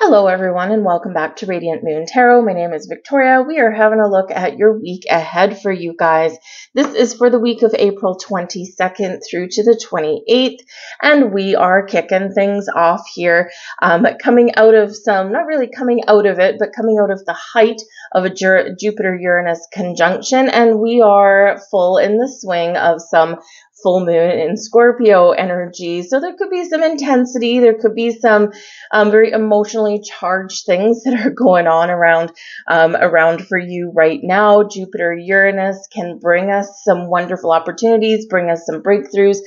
Hello everyone and welcome back to Radiant Moon Tarot. My name is Victoria. We are having a look at your week ahead for you guys. This is for the week of April 22nd through to the 28th, and we are kicking things off here, coming out of not really coming out of it, but coming out of the height of a Jupiter-Uranus conjunction, and we are full in the swing of some full moon in Scorpio energy. So there could be some intensity, there could be some very emotionally charged things that are going on around for you right now. Jupiter Uranus can bring us some wonderful opportunities, bring us some breakthroughs,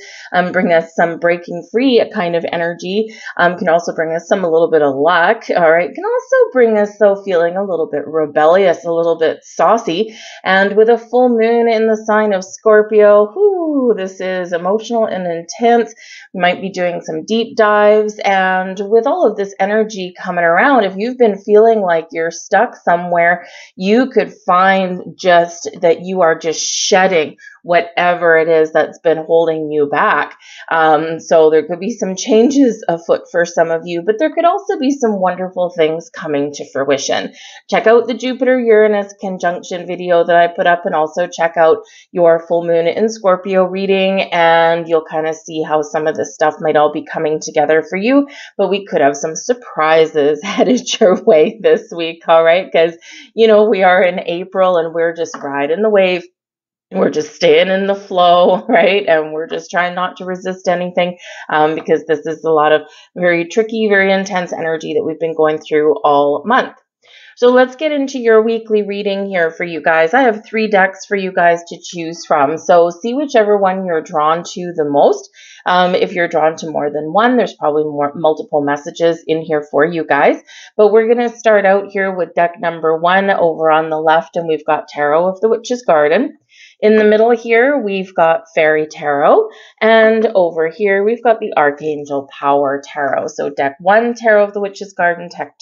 bring us some breaking free kind of energy. Can also bring us a little bit of luck. All right, can also bring us though feeling a little bit rebellious, a little bit saucy. And with a full moon in the sign of Scorpio, this is emotional and intense. We might be doing some deep dives, and with all of this energy coming around, if you've been feeling like you're stuck somewhere, you could find just that you are just shedding whatever it is that's been holding you back. So there could be some changes afoot for some of you, but there could also be some wonderful things coming to fruition. Check out the Jupiter-Uranus conjunction video that I put up, and also check out your full moon in Scorpio reading, and you'll kind of see how some of this stuff might all be coming together for you. But we could have some surprises headed your way this week, all right? Because, we are in April and we're just riding the wave. We're just staying in the flow, right? And we're just trying not to resist anything, because this is a lot of very tricky, very intense energy that we've been going through all month. So let's get into your weekly reading here for you guys. I have 3 decks for you guys to choose from. So see whichever one you're drawn to the most. If you're drawn to more than one, there's probably multiple messages in here for you guys. But we're going to start out here with deck number 1 over on the left, and we've got Tarot of the Witch's Garden. In the middle here, we've got Fairy Tarot, and over here, we've got the Archangel Power Tarot. So deck 1, Tarot of the Witch's Garden, deck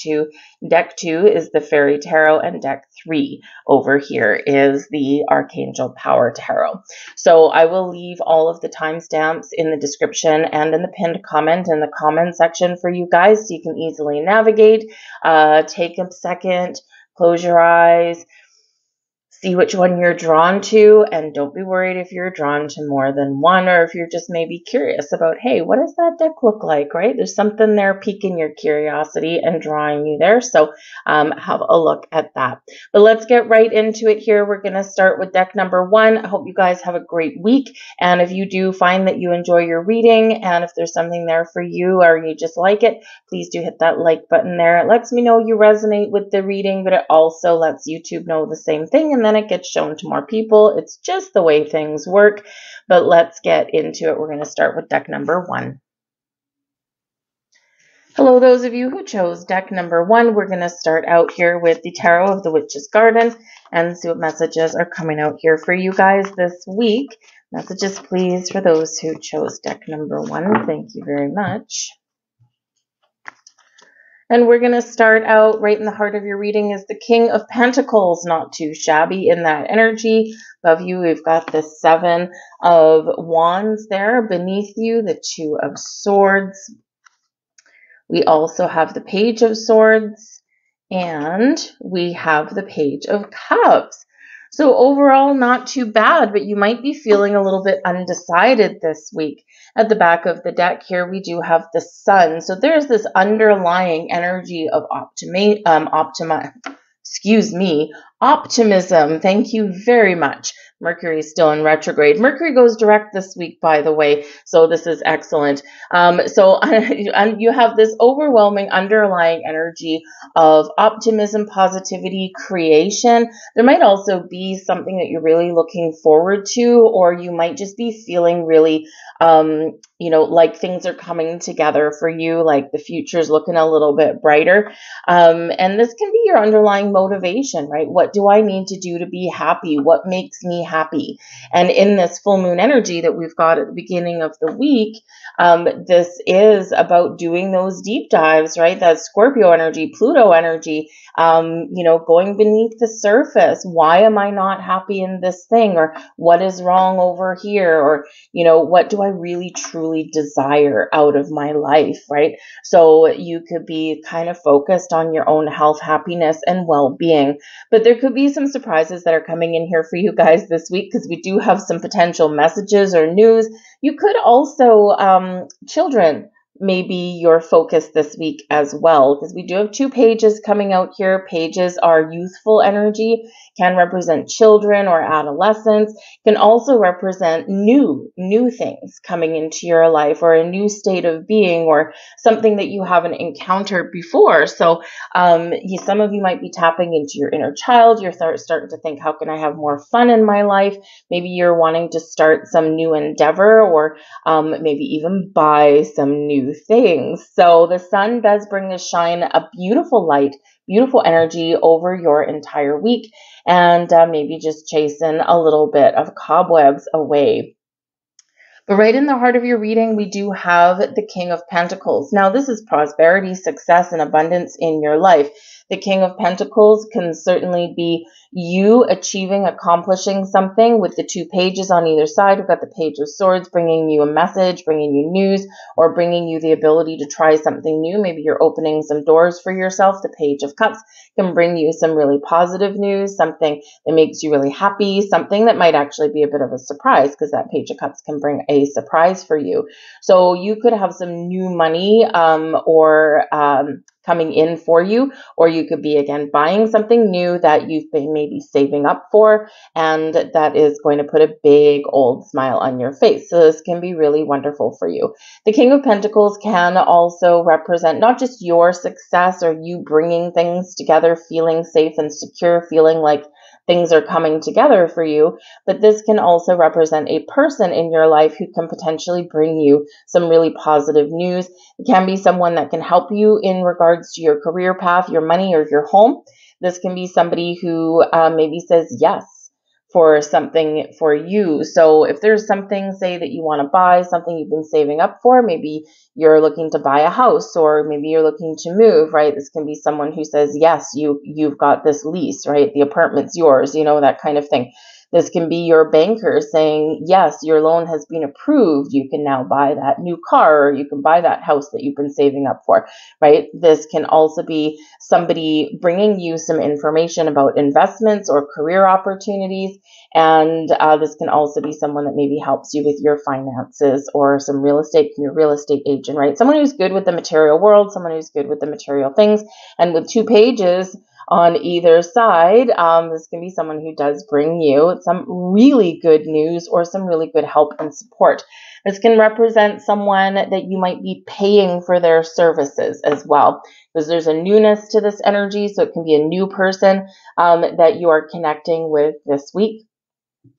2 is the Fairy Tarot, and deck 3 over here is the Archangel Power Tarot. So I will leave all of the timestamps in the description and in the pinned comment in the comment section for you guys, so you can easily navigate. Take a second, close your eyes, see which one you're drawn to, and don't be worried if you're drawn to more than one, or if you're just maybe curious about, hey, what does that deck look like, right? There's something there piquing your curiosity and drawing you there, so have a look at that. But let's get right into it here. We're going to start with deck number 1. I hope you guys have a great week, and if you do find that you enjoy your reading, and if there's something there for you or you just like it, please do hit that like button there. It lets me know you resonate with the reading, but it also lets YouTube know the same thing, and then it gets shown to more people. It's just the way things work. But let's get into it. We're going to start with deck number 1. Hello, those of you who chose deck number 1. We're going to start out here with the Tarot of the Witch's Garden and see what messages are coming out here for you guys this week. Messages, please, for those who chose deck number 1. Thank you very much. And we're going to start out right in the heart of your reading is the King of Pentacles. Not too shabby in that energy. Above you, we've got the 7 of Wands there. Beneath you, the 2 of Swords. We also have the Page of Swords. And we have the Page of Cups. So overall, not too bad, but you might be feeling a little bit undecided this week. At the back of the deck here, we do have the Sun. So there's this underlying energy of optimism. Thank you very much. Mercury is still in retrograde. Mercury goes direct this week, by the way, so this is excellent. So you have this overwhelming underlying energy of optimism, positivity, creation. There might also be something that you're really looking forward to, or you might just be feeling really, like things are coming together for you, like the future's looking a little bit brighter. And this can be your underlying motivation, right? What do I need to do to be happy? What makes me happy? And in this full moon energy that we've got at the beginning of the week, this is about doing those deep dives, right? That Scorpio energy, Pluto energy, going beneath the surface. Why am I not happy in this thing? Or what is wrong over here? Or, what do I really truly truly desire out of my life, right? So you could be kind of focused on your own health, happiness, and well-being. But there could be some surprises that are coming in here for you guys this week, because we do have some potential messages or news. You could also, children, maybe your focus this week as well, because we do have 2 pages coming out here. Pages are youthful energy, can represent children or adolescents, can also represent new things coming into your life, or a new state of being, or something that you haven't encountered before. So some of you might be tapping into your inner child. You're starting to think, how can I have more fun in my life? Maybe you're wanting to start some new endeavor, or maybe even buy some new things. So the sun does bring to shine a beautiful light, beautiful energy over your entire week, and maybe just chasing a little bit of cobwebs away. But right in the heart of your reading, we do have the King of Pentacles. Now, this is prosperity, success, and abundance in your life. The King of Pentacles can certainly be you achieving, accomplishing something. With the 2 pages on either side, we've got the Page of Swords bringing you a message, bringing you news, or bringing you the ability to try something new. Maybe you're opening some doors for yourself. The Page of Cups can bring you some really positive news, something that makes you really happy, something that might actually be a bit of a surprise, because that Page of Cups can bring a surprise for you. So you could have some new money or coming in for you, or you could be, again, buying something new that you've been maybe saving up for, and that is going to put a big old smile on your face. So this can be really wonderful for you. The King of Pentacles can also represent not just your success or you bringing things together, feeling safe and secure, feeling like things are coming together for you, but this can also represent a person in your life who can potentially bring you some really positive news. It can be someone that can help you in regards to your career path, your money, or your home. This can be somebody who maybe says yes for something for you. So if there's something, say, that you want to buy, something you've been saving up for, maybe you're looking to buy a house, or maybe you're looking to move, right? This can be someone who says, yes, you've got this lease, right? The apartment's yours, that kind of thing. This can be your banker saying, yes, your loan has been approved. You can now buy that new car, or you can buy that house that you've been saving up for, right? This can also be somebody bringing you some information about investments or career opportunities. And this can also be someone that maybe helps you with your finances, or some real estate, from your real estate agent, right? Someone who's good with the material world, someone who's good with the material things. And with 2 pages on either side, this can be someone who does bring you some really good news, or some really good help and support. This can represent someone that you might be paying for their services as well, because there's a newness to this energy. So it can be a new person that you are connecting with this week.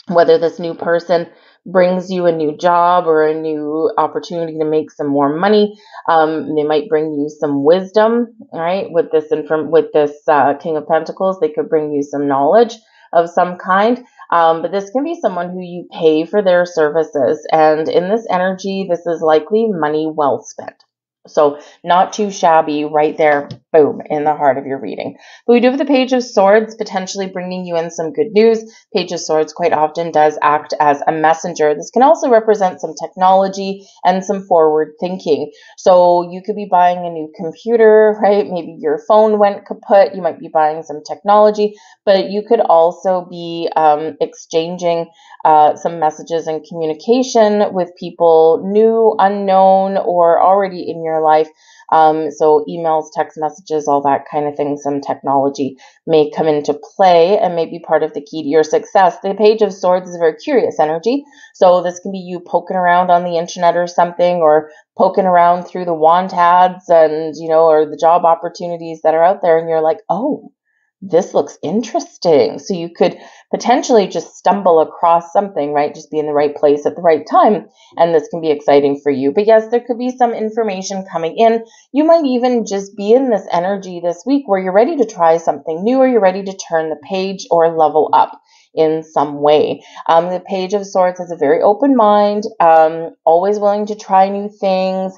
Whether this new person brings you a new job or a new opportunity to make some more money, they might bring you some wisdom, right? With this King of Pentacles, they could bring you some knowledge of some kind. But this can be someone who you pay for their services. And in this energy, this is likely money well spent. So not too shabby right there, boom, in the heart of your reading. But we do have the Page of Swords potentially bringing you in some good news. Page of Swords quite often does act as a messenger. This can also represent some technology and some forward thinking. So you could be buying a new computer, right? Maybe your phone went kaput. You might be buying some technology, but you could also be exchanging some messages and communication with people new, unknown, or already in your life. So emails, text messages, all that kind of thing. Some technology may come into play and may be part of the key to your success. The Page of Swords is a very curious energy. So this can be you poking around on the internet or something, or poking around through the want ads and, or the job opportunities that are out there. And you're like, oh, this looks interesting. So you could potentially just stumble across something, right? Just be in the right place at the right time. And this can be exciting for you. But yes, there could be some information coming in. You might even just be in this energy this week where you're ready to try something new, or you're ready to turn the page or level up. in some way. The Page of Swords has a very open mind, always willing to try new things,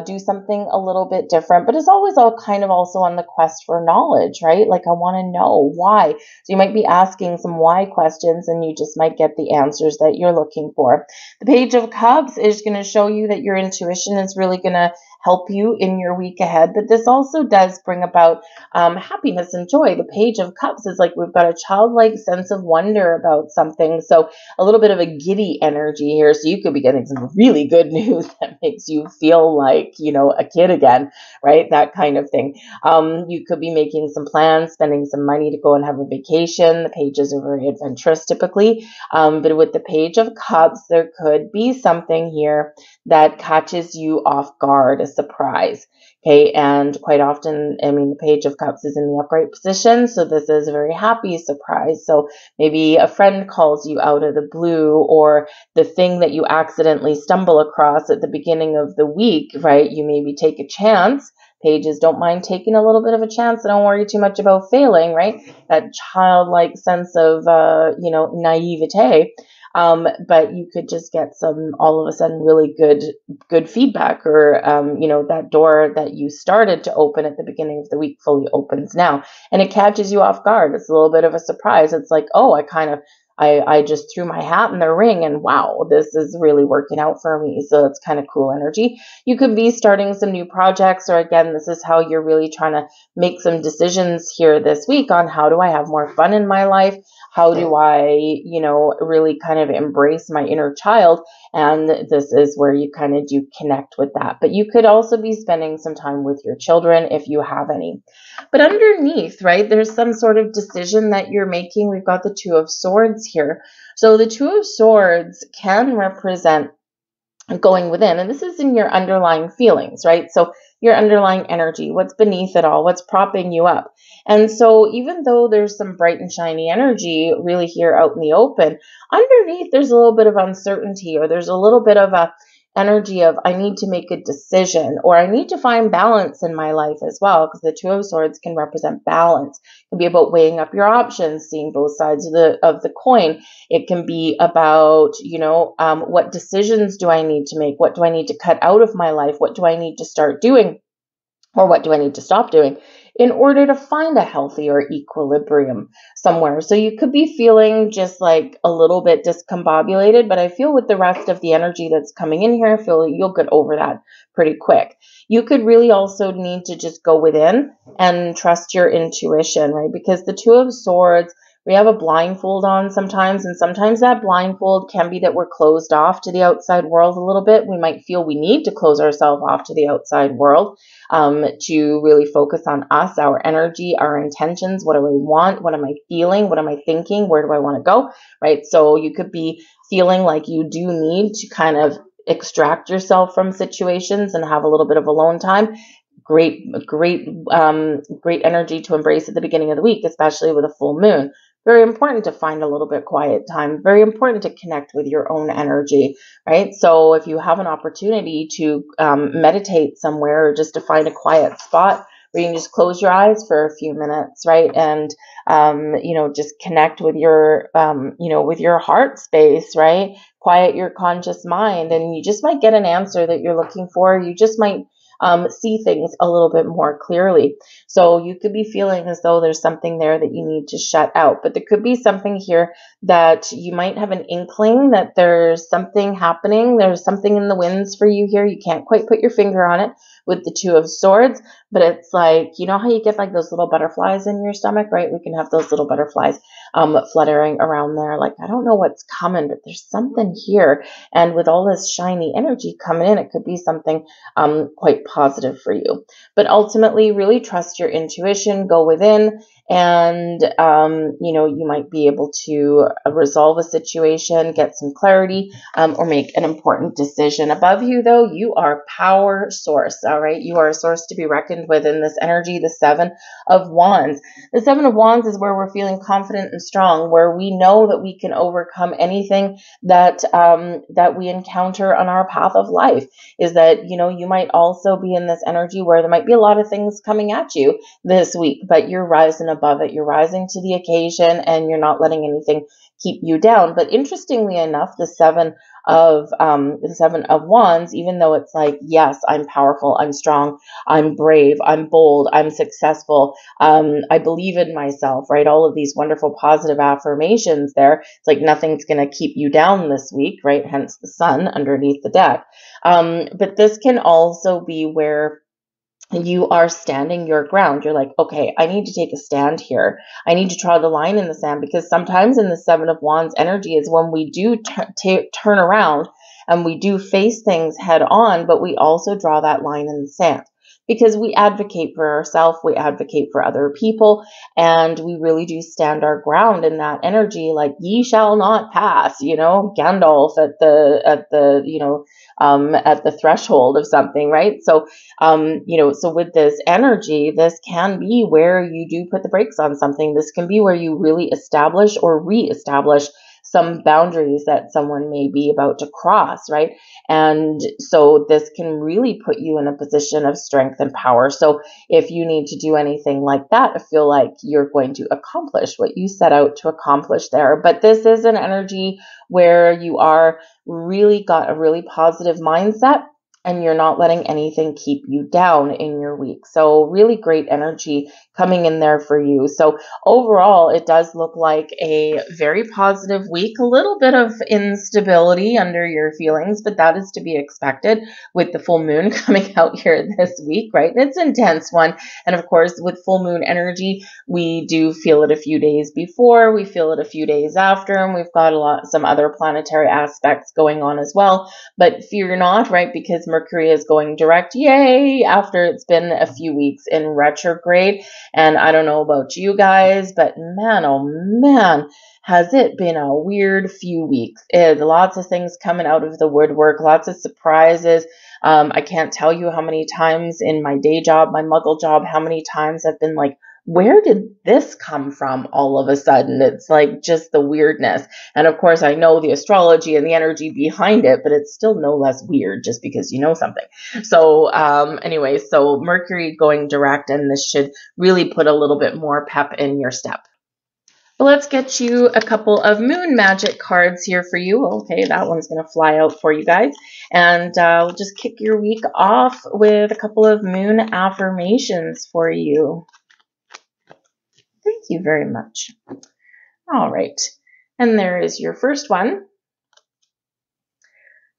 do something a little bit different, but it's always all kind of also on the quest for knowledge, right? Like, I want to know why. So you might be asking some why questions, and you just might get the answers that you're looking for. The Page of Cups is going to show you that your intuition is really going to help you in your week ahead, but this also does bring about happiness and joy. The Page of Cups is like we've got a childlike sense of wonder about something, so a little bit of a giddy energy here. So you could be getting some really good news that makes you feel like, you know, a kid again, right? That kind of thing. You could be making some plans, spending some money to go and have a vacation. The pages are very adventurous typically, but with the Page of Cups, there could be something here that catches you off guard, a surprise. Okay, and quite often, I mean, the Page of Cups is in the upright position, so this is a very happy surprise. So maybe a friend calls you out of the blue, or the thing that you accidentally stumble across at the beginning of the week, right? You maybe take a chance. Pages don't mind taking a little bit of a chance. Don't worry too much about failing, right? That childlike sense of, naivete. But you could just get some, all of a sudden, really good feedback, or, that door that you started to open at the beginning of the week fully opens now, and it catches you off guard. It's a little bit of a surprise. It's like, oh, I just threw my hat in the ring, and wow, this is really working out for me. So it's kind of cool energy. You could be starting some new projects, or again, this is how you're really trying to make some decisions here this week on how do I have more fun in my life? How do I, really kind of embrace my inner child? And this is where you kind of do connect with that. But you could also be spending some time with your children if you have any. But underneath, right, there's some sort of decision that you're making. We've got the Two of Swords here. So the Two of Swords can represent going within, and this is in your underlying feelings, right? So your underlying energy, what's beneath it all, what's propping you up. And so even though there's some bright and shiny energy really here out in the open, underneath there's a little bit of uncertainty, or there's a little bit of a energy of I need to make a decision, or I need to find balance in my life as well, because the Two of Swords can represent balance. It can be about weighing up your options, seeing both sides of the coin. It can be about, what decisions do I need to make? What do I need to cut out of my life? What do I need to start doing? Or what do I need to stop doing in order to find a healthier equilibrium somewhere? So you could be feeling just like a little bit discombobulated, but I feel with the rest of the energy that's coming in here, I feel you'll get over that pretty quick. You could really also need to just go within and trust your intuition, right? Because the Two of Swords, we have a blindfold on sometimes, and sometimes that blindfold can be that we're closed off to the outside world a little bit. We might feel we need to close ourselves off to the outside world to really focus on us, our energy, our intentions. What do I want? What am I feeling? What am I thinking? Where do I want to go? Right? So you could be feeling like you do need to kind of extract yourself from situations and have a little bit of alone time. Great energy to embrace at the beginning of the week, especially with a full moon. Very important to find a little bit quiet time. Very important to connect with your own energy, right? So if you have an opportunity to meditate somewhere, or just to find a quiet spot where you can just close your eyes for a few minutes, right? And, just connect with your, with your heart space, right? Quiet your conscious mind, and you just might get an answer that you're looking for. You just might see things a little bit more clearly. So you could be feeling as though there's something there that you need to shut out, but there could be something here that you might have an inkling that there's something happening. There's something in the winds for you here. You can't quite put your finger on it with the Two of Swords, but it's like, you know how you get like those little butterflies in your stomach, right? We can have those little butterflies fluttering around there. Like, I don't know what's coming, but there's something here. And with all this shiny energy coming in, it could be something quite positive for you. But ultimately, really trust your intuition, go within, and you might be able to resolve a situation, get some clarity, or make an important decision. Above you, though, you are power source. All right, you are a source to be reckoned with in this energy. The Seven of Wands. The Seven of Wands is where we're feeling confident and strong, where we know that we can overcome anything that we encounter on our path of life. Is that you might also be in this energy where there might be a lot of things coming at you this week, but you're rising above above it. You're rising to the occasion and you're not letting anything keep you down. But interestingly enough, the seven of wands, even though it's like, yes, I'm powerful, I'm strong, I'm brave, I'm bold, I'm successful, I believe in myself, right? All of these wonderful positive affirmations there. It's like nothing's going to keep you down this week, right? Hence the sun underneath the deck. But this can also be where you are standing your ground. You're like, okay, I need to take a stand here. I need to draw the line in the sand, because sometimes in the Seven of Wands energy is when we do turn around and we do face things head on, but we also draw that line in the sand because we advocate for ourselves, we advocate for other people, and we really do stand our ground in that energy, like ye shall not pass, Gandalf at the threshold of something, right? So so with this energy, this can be where you do put the brakes on something. This can be where you really establish or reestablish some boundaries that someone may be about to cross, right? And so this can really put you in a position of strength and power. So if you need to do anything like that, I feel like you're going to accomplish what you set out to accomplish there. But this is an energy where you are really got a really positive mindset, and you're not letting anything keep you down in your week. So really great energy coming in there for you. So overall, it does look like a very positive week, a little bit of instability under your feelings, but that is to be expected with the full moon coming out here this week, right? And it's an intense one. And of course, with full moon energy, we do feel it a few days before, we feel it a few days after, and we've got some other planetary aspects going on as well. But fear not, right? Because Mercury is going direct, yay, after it's been a few weeks in retrograde. And I don't know about you guys, but man, oh man, has it been a weird few weeks. Lots of things coming out of the woodwork, lots of surprises. I can't tell you how many times in my day job, my muggle job, how many times I've been like, where did this come from all of a sudden? It's like just the weirdness. And of course, I know the astrology and the energy behind it, but it's still no less weird just because you know something. So anyway, so Mercury going direct, and this should really put a little bit more pep in your step. But let's get you a couple of moon magic cards here for you. Okay, that one's going to fly out for you guys. And we'll just kick your week off with a couple of moon affirmations for you. Thank you very much. All right. And there is your first one.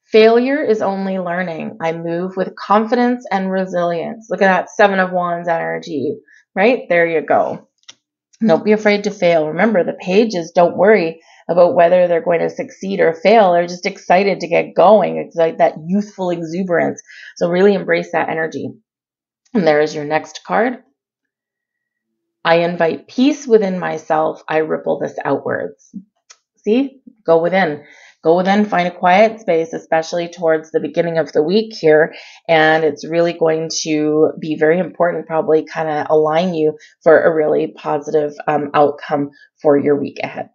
Failure is only learning. I move with confidence and resilience. Look at that Seven of Wands energy, right? There you go. Don't be afraid to fail. Remember, the pages don't worry about whether they're going to succeed or fail. They're just excited to get going. It's like that youthful exuberance. So really embrace that energy. And there is your next card. I invite peace within myself. I ripple this outwards. See, go within. Go within, find a quiet space, especially towards the beginning of the week here. And it's really going to be very important, probably kind of align you for a really positive outcome for your week ahead.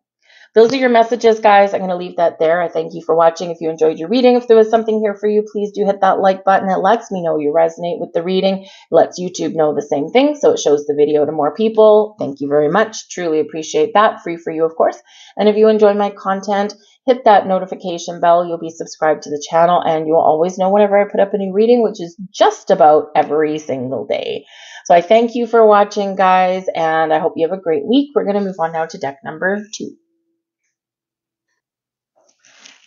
Those are your messages, guys. I'm going to leave that there. I thank you for watching. If you enjoyed your reading, if there was something here for you, please do hit that like button. It lets me know you resonate with the reading. It lets YouTube know the same thing, so it shows the video to more people. Thank you very much. Truly appreciate that. Free for you, of course. And if you enjoy my content, hit that notification bell. You'll be subscribed to the channel, and you'll always know whenever I put up a new reading, which is just about every single day. So I thank you for watching, guys, and I hope you have a great week. We're going to move on now to deck number 2.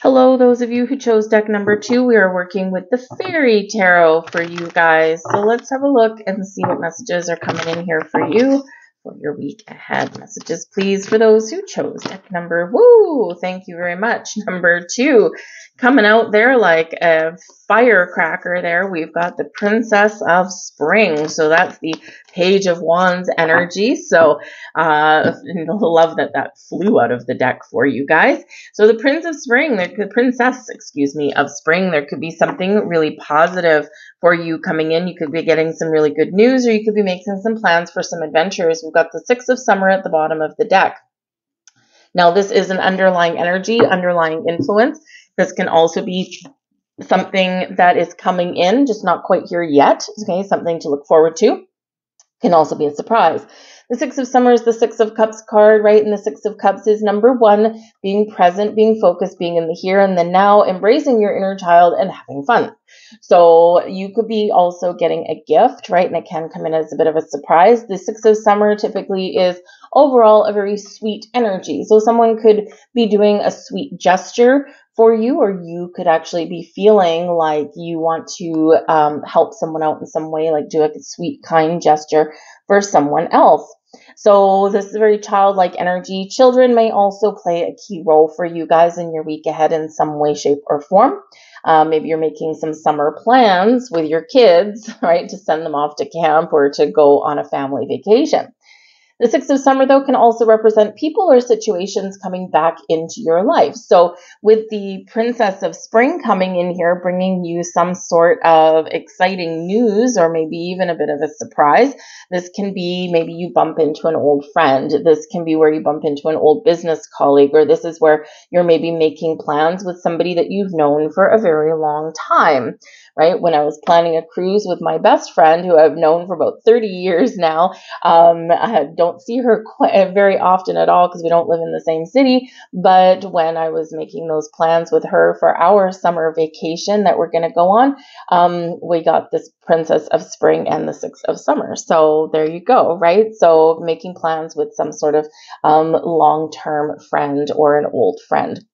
Hello, those of you who chose deck number 2. We are working with the Fairy Tarot for you guys. So let's have a look and see what messages are coming in here for you for your week ahead. Messages, please, for those who chose deck number, woo, thank you very much, number 2. Coming out there like a firecracker there, we've got the Princess of Spring. So that's the Page of Wands energy. So love that flew out of the deck for you guys. So the Princess of Spring, of Spring, there could be something really positive for you coming in. You could be getting some really good news, or you could be making some plans for some adventures. We've got the Six of Summer at the bottom of the deck. Now, this is an underlying energy, underlying influence. This can also be something that is coming in, just not quite here yet. Okay, something to look forward to. Can also be a surprise. The Six of Summer is the Six of Cups card, right? And the Six of Cups is number one, being present, being focused, being in the here and the now, embracing your inner child and having fun. So you could be also getting a gift, right? And it can come in as a bit of a surprise. The Six of Summer typically is overall a very sweet energy. So someone could be doing a sweet gesture for you, or you could actually be feeling like you want to help someone out in some way, like do a sweet, kind gesture for someone else. So this is a very childlike energy. Children may also play a key role for you guys in your week ahead in some way, shape, or form. Maybe you're making some summer plans with your kids, right, to send them off to camp or to go on a family vacation. The Six of Summer, though, can also represent people or situations coming back into your life. So with the Princess of Spring coming in here, bringing you some sort of exciting news or maybe even a bit of a surprise, this can be maybe you bump into an old friend. This can be where you bump into an old business colleague, or this is where you're maybe making plans with somebody that you've known for a very long time, right? When I was planning a cruise with my best friend, who I've known for about 30 years now, I don't see her very often at all because we don't live in the same city. But when I was making those plans with her for our summer vacation that we're going to go on, we got this Princess of Spring and the Six of Summer. So there you go, right? So making plans with some sort of long-term friend or an old friend.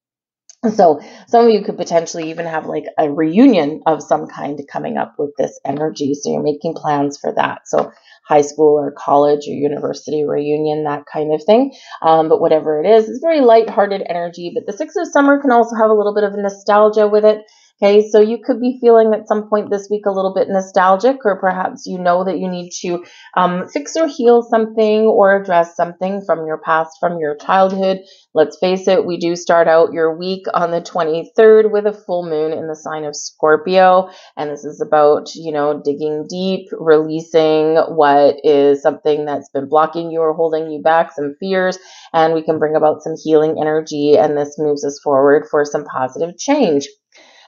So some of you could potentially even have like a reunion of some kind coming up with this energy. So you're making plans for that. So high school or college or university reunion, that kind of thing. But whatever it is, it's very lighthearted energy. But the Six of Summer can also have a little bit of nostalgia with it. Okay, so you could be feeling at some point this week a little bit nostalgic, or perhaps you know that you need to fix or heal something or address something from your past, from your childhood. Let's face it, we do start out your week on the 23rd with a full moon in the sign of Scorpio. And this is about, digging deep, releasing what is something that's been blocking you or holding you back, some fears, and we can bring about some healing energy. And this moves us forward for some positive change.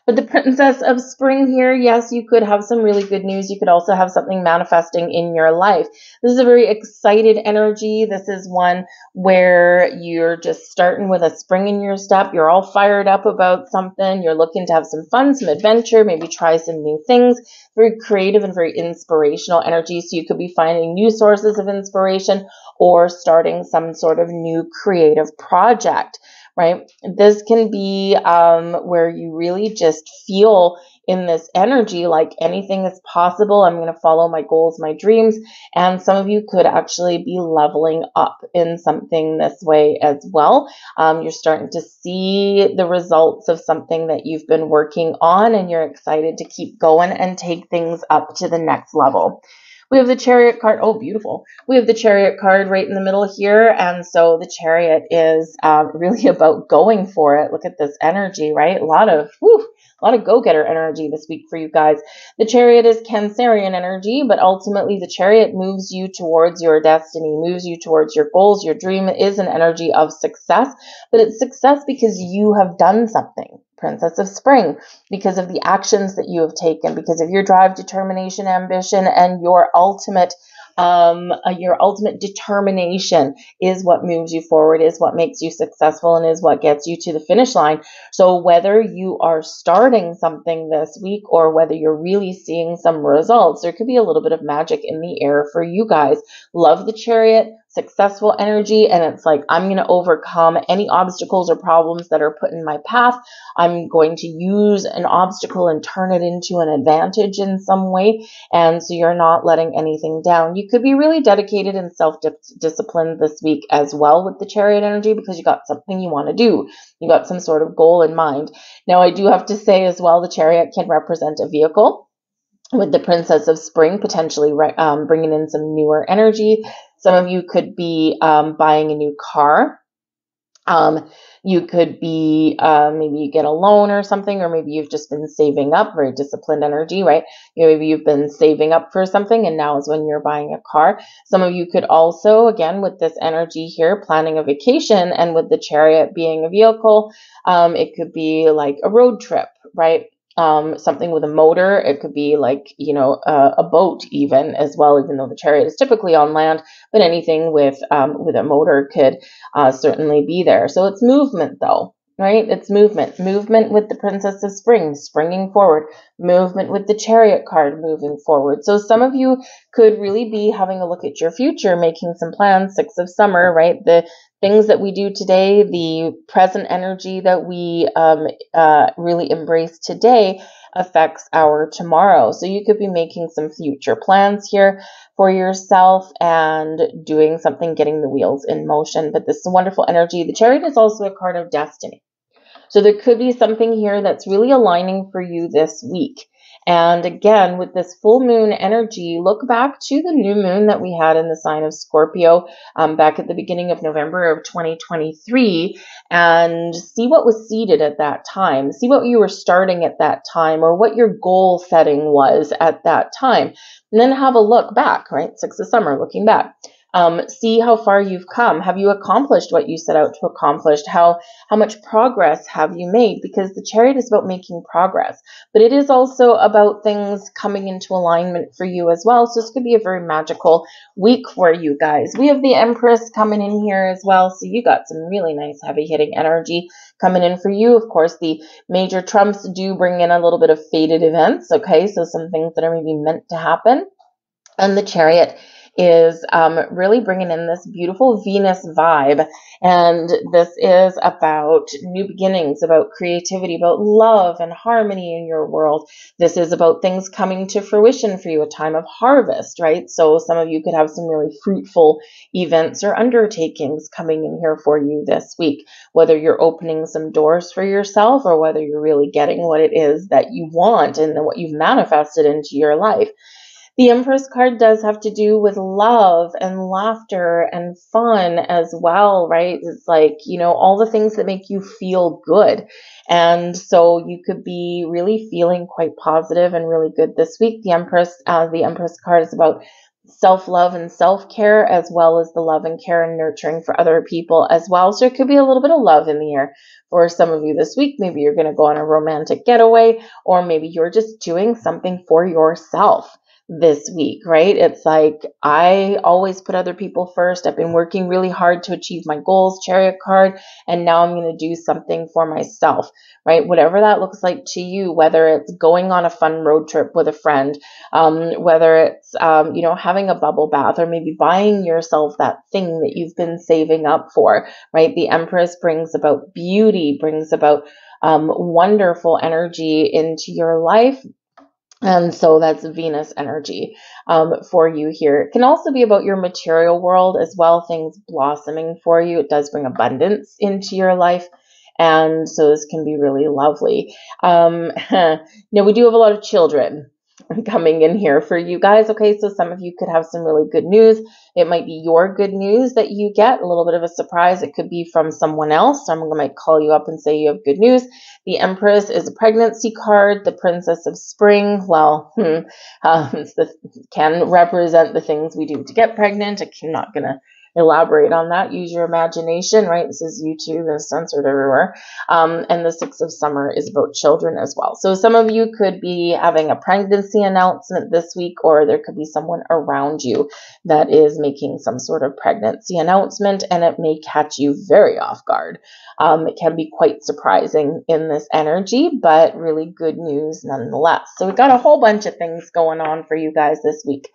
But the Princess of Spring here, yes, you could have some really good news. You could also have something manifesting in your life. This is a very excited energy. This is one where you're just starting with a spring in your step. You're all fired up about something. You're looking to have some fun, some adventure, maybe try some new things. Very creative and very inspirational energy. So you could be finding new sources of inspiration or starting some sort of new creative project. Right? This can be where you really just feel in this energy like anything is possible. I'm going to follow my goals, my dreams. And some of you could actually be leveling up in something this way as well. You're starting to see the results of something that you've been working on, and you're excited to keep going and take things up to the next level. We have the Chariot card. Oh, beautiful. We have the Chariot card right in the middle here. And so the Chariot is really about going for it. Look at this energy, right? A lot of go-getter energy this week for you guys. The Chariot is Cancerian energy, but ultimately the Chariot moves you towards your destiny, moves you towards your goals. Your dream is an energy of success, but it's success because you have done something. Princess of Spring, because of the actions that you have taken, because of your drive, determination, ambition, and your ultimate determination is what moves you forward, is what makes you successful, and is what gets you to the finish line. So whether you are starting something this week or whether you're really seeing some results, there could be a little bit of magic in the air for you guys. Love the Chariot. Successful energy, and it's like I'm going to overcome any obstacles or problems that are put in my path. I'm going to use an obstacle and turn it into an advantage in some way, and so you're not letting anything down. You could be really dedicated and self-disciplined this week as well with the Chariot energy because you got something you want to do. You got some sort of goal in mind. Now, I do have to say as well, the Chariot can represent a vehicle, with the Princess of Spring potentially bringing in some newer energy. Some of you could be buying a new car. You could be, maybe you get a loan or something, or maybe you've just been saving up, very disciplined energy, right? Maybe you've been saving up for something and now is when you're buying a car. Some of you could also, again, with this energy here, planning a vacation, and with the Chariot being a vehicle, it could be like a road trip, right? something with a motor. It could be like, a boat even as well, even though the chariot is typically on land, but anything with a motor could certainly be there. So it's movement though, right? It's movement with the Princess of Spring, springing forward, movement with the Chariot card, moving forward. So some of you could really be having a look at your future, making some plans. Six of Summer, right? The things that we do today, the present energy that we really embrace today affects our tomorrow. So you could be making some future plans here for yourself and doing something, getting the wheels in motion. But this is a wonderful energy. The Chariot is also a card of destiny. So there could be something here that's really aligning for you this week. And again, with this full moon energy, look back to the new moon that we had in the sign of Scorpio back at the beginning of November of 2023 and see what was seeded at that time. See what you were starting at that time or what your goal setting was at that time. And then have a look back, right? Six of Summer, looking back. See how far you've come. Have you accomplished what you set out to accomplish? How much progress have you made? Because the Chariot is about making progress, but it is also about things coming into alignment for you as well. So this could be a very magical week for you guys. We have the Empress coming in here as well. So you got some really nice heavy hitting energy coming in for you. Of course, the major trumps do bring in a little bit of fated events. Okay. So some things that are maybe meant to happen. And the Chariot is really bringing in this beautiful Venus vibe. And this is about new beginnings, about creativity, about love and harmony in your world. This is about things coming to fruition for you, a time of harvest, right? So some of you could have some really fruitful events or undertakings coming in here for you this week, whether you're opening some doors for yourself or whether you're really getting what it is that you want and what you've manifested into your life. The Empress card does have to do with love and laughter and fun as well, right? It's like, all the things that make you feel good. And so you could be really feeling quite positive and really good this week. The Empress card is about self-love and self-care, as well as the love and care and nurturing for other people as well. So it could be a little bit of love in the air for some of you this week. Maybe you're going to go on a romantic getaway, or maybe you're just doing something for yourself this week, right? It's like, I always put other people first. I've been working really hard to achieve my goals, Chariot card, and now I'm going to do something for myself, right? Whatever that looks like to you, whether it's going on a fun road trip with a friend, whether it's, having a bubble bath, or maybe buying yourself that thing that you've been saving up for, right? The Empress brings about beauty, brings about wonderful energy into your life. And so that's Venus energy for you here. It can also be about your material world as well, things blossoming for you. It does bring abundance into your life. And so this can be really lovely. Now, we do have a lot of children coming in here for you guys. Okay, so some of you could have some really good news. It might be your good news that you get, a little bit of a surprise. It could be from someone else. Someone might call you up and say you have good news. The Empress is a pregnancy card. The Princess of Spring, well, can represent the things we do to get pregnant. I'm not going to elaborate on that. Use your imagination, right? This is YouTube, it's censored everywhere. And the Six of Summer is about children as well. So some of you could be having a pregnancy announcement this week, or there could be someone around you that is making some sort of pregnancy announcement, and it may catch you very off guard. It can be quite surprising in this energy, but really good news nonetheless. So we've got a whole bunch of things going on for you guys this week.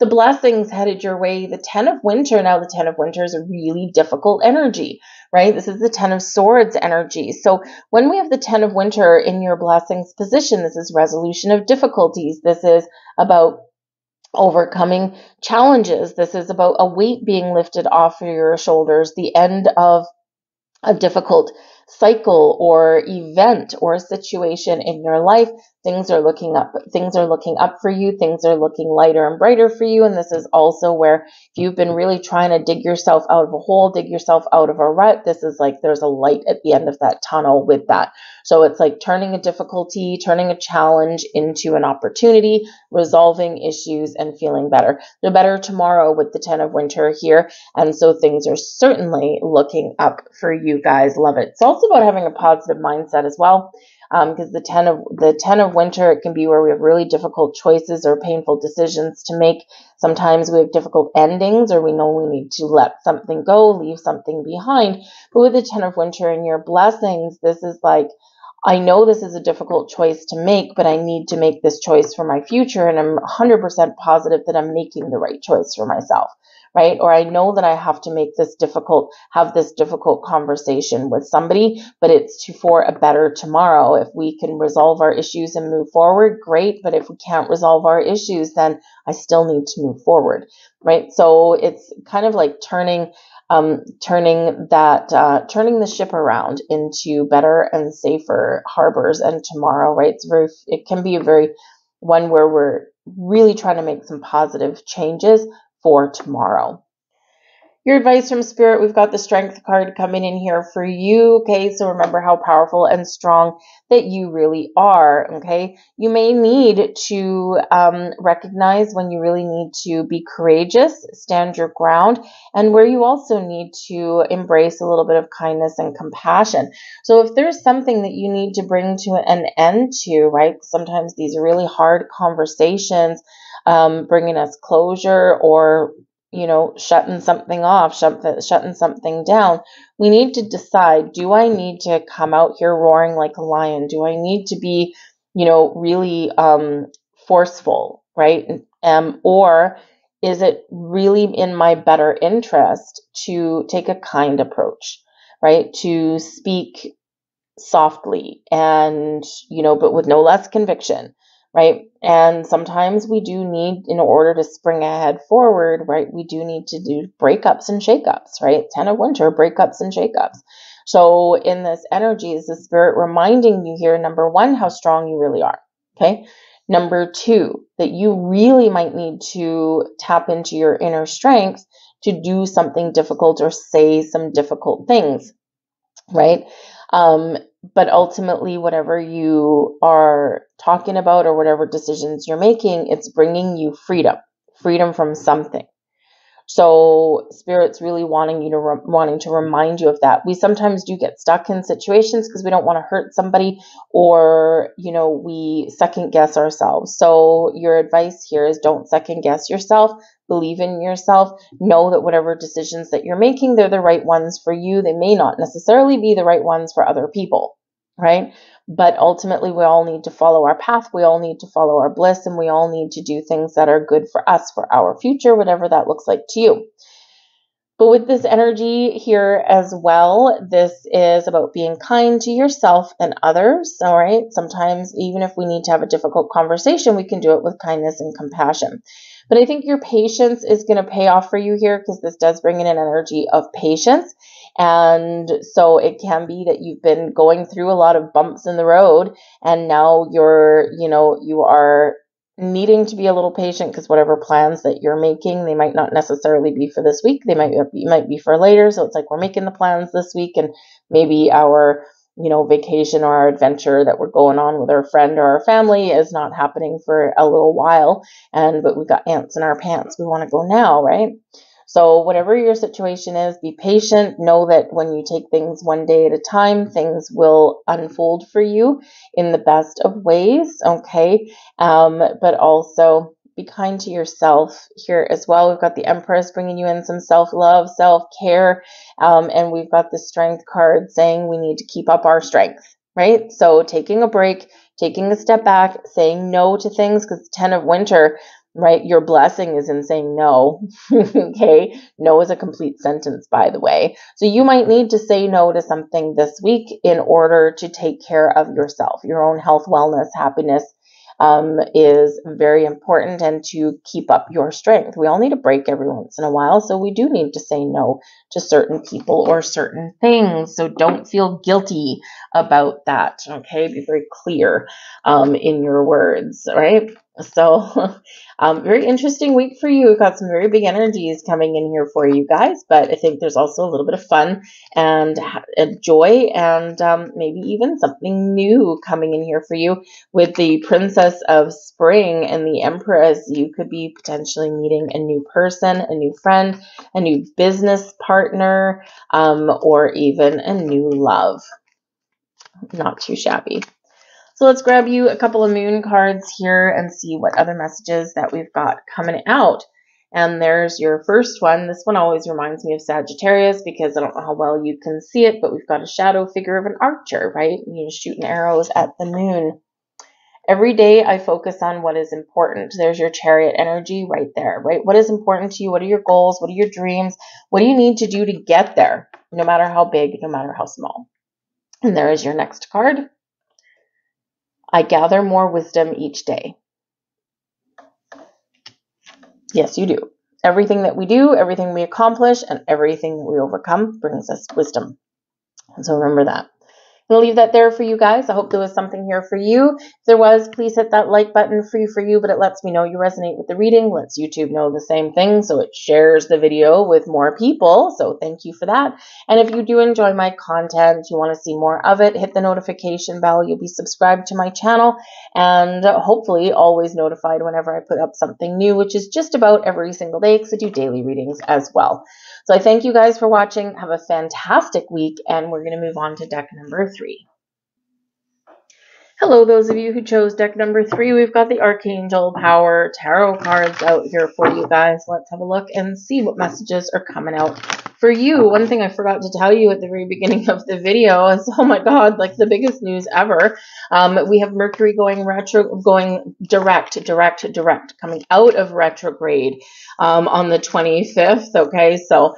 The blessings headed your way. The Ten of Winter. Now, the Ten of Winter is a really difficult energy, right? This is the Ten of Swords energy. So when we have the Ten of Winter in your blessings position, this is resolution of difficulties. This is about overcoming challenges. This is about a weight being lifted off of your shoulders, the end of a difficult cycle or event or a situation in your life. Things are looking up. Things are looking up for you. Things are looking lighter and brighter for you. And this is also where, if you've been really trying to dig yourself out of a hole, dig yourself out of a rut, this is like there's a light at the end of that tunnel with that. So it's like turning a difficulty, turning a challenge into an opportunity, resolving issues and feeling better. They're better tomorrow with the Ten of Winter here. And so things are certainly looking up for you guys. Love it. It's also about having a positive mindset as well. because the ten of winter, it can be where we have really difficult choices or painful decisions to make. Sometimes we have difficult endings, or we know we need to let something go, leave something behind. But with the 10 of winter and your blessings, this is like, I know this is a difficult choice to make, but I need to make this choice for my future. And I'm 100% positive that I'm making the right choice for myself, right? Or I know that I have to have this difficult conversation with somebody, but it's for a better tomorrow. If we can resolve our issues and move forward, great. But if we can't resolve our issues, then I still need to move forward, right? So it's kind of like turning the ship around into better and safer harbors and tomorrow, right? It can be a very one where we're really trying to make some positive changes for tomorrow. Your advice from Spirit, we've got the Strength card coming in here for you, okay? So remember how powerful and strong that you really are, okay? You may need to recognize when you really need to be courageous, stand your ground, and where you also need to embrace a little bit of kindness and compassion. So if there's something that you need to bring to an end to, right? Sometimes these are really hard conversations, bringing us closure, or shutting something off, shutting something down. We need to decide, do I need to come out here roaring like a lion? Do I need to be, really forceful, right? Or is it really in my better interest to take a kind approach, right? To speak softly and, but with no less conviction, right? And sometimes we do need, in order to spring ahead forward, right, we do need to do breakups and shakeups, right? 10 of winter, breakups and shakeups. So in this energy is the Spirit reminding you here, number one, how strong you really are, okay? Number two, that you really might need to tap into your inner strength to do something difficult or say some difficult things, right? But ultimately, whatever you are talking about or whatever decisions you're making, it's bringing you freedom from something. So Spirit's really wanting to remind you of that. We sometimes do get stuck in situations because we don't want to hurt somebody, or, we second guess ourselves. So your advice here is don't second guess yourself. Believe in yourself. Know that whatever decisions that you're making, they're the right ones for you. They may not necessarily be the right ones for other people, right? But ultimately, we all need to follow our path. We all need to follow our bliss, and we all need to do things that are good for us, for our future, whatever that looks like to you. But with this energy here as well, this is about being kind to yourself and others, all right? Sometimes, even if we need to have a difficult conversation, we can do it with kindness and compassion. But I think your patience is going to pay off for you here, because this does bring in an energy of patience. And so it can be that you've been going through a lot of bumps in the road, and now you are needing to be a little patient, because whatever plans that you're making, they might not necessarily be for this week. They might be for later. So it's like we're making the plans this week, and maybe our vacation or our adventure that we're going on with our friend or our family is not happening for a little while. But we've got ants in our pants. We want to go now, right? So whatever your situation is, be patient. Know that when you take things one day at a time, things will unfold for you in the best of ways, okay? But also be kind to yourself here as well. We've got the Empress bringing you in some self-love, self-care, and we've got the Strength card saying we need to keep up our strength, right? So taking a break, taking a step back, saying no to things, because 10 of winter, right? Your blessing is in saying no. Okay. No is a complete sentence, by the way. So you might need to say no to something this week in order to take care of yourself. Your own health, wellness, happiness is very important, and to keep up your strength. We all need a break every once in a while. So we do need to say no to certain people or certain things. So don't feel guilty about that. Okay. Be very clear in your words, right? So very interesting week for you. We've got some very big energies coming in here for you guys, but I think there's also a little bit of fun and joy, and maybe even something new coming in here for you. With the Princess of Spring and the Empress, you could be potentially meeting a new person, a new friend, a new business partner, or even a new love. Not too shabby. So let's grab you a couple of moon cards here and see what other messages that we've got coming out. And there's your first one. This one always reminds me of Sagittarius because I don't know how well you can see it, but we've got a shadow figure of an archer, right? You're shooting arrows at the moon. Every day I focus on what is important. There's your Chariot energy right there, right? What is important to you? What are your goals? What are your dreams? What do you need to do to get there? No matter how big, no matter how small. And there is your next card. I gather more wisdom each day. Yes, you do. Everything that we do, everything we accomplish, and everything that we overcome brings us wisdom. And so remember that. I'm going to leave that there for you guys. I hope there was something here for you. If there was, please hit that like button, free for you, but it lets me know you resonate with the reading, lets YouTube know the same thing, so it shares the video with more people. So thank you for that. And if you do enjoy my content, you want to see more of it, hit the notification bell. You'll be subscribed to my channel and hopefully always notified whenever I put up something new, which is just about every single day because I do daily readings as well. So I thank you guys for watching. Have a fantastic week, and we're going to move on to deck number 3. Hello, those of you who chose deck number 3. We've got the Archangel Power Tarot cards out here for you guys. Let's have a look and see what messages are coming out for you. One thing I forgot to tell you at the very beginning of the video is, oh my God, like the biggest news ever. We have Mercury going direct, coming out of retrograde on the 25th. Okay, so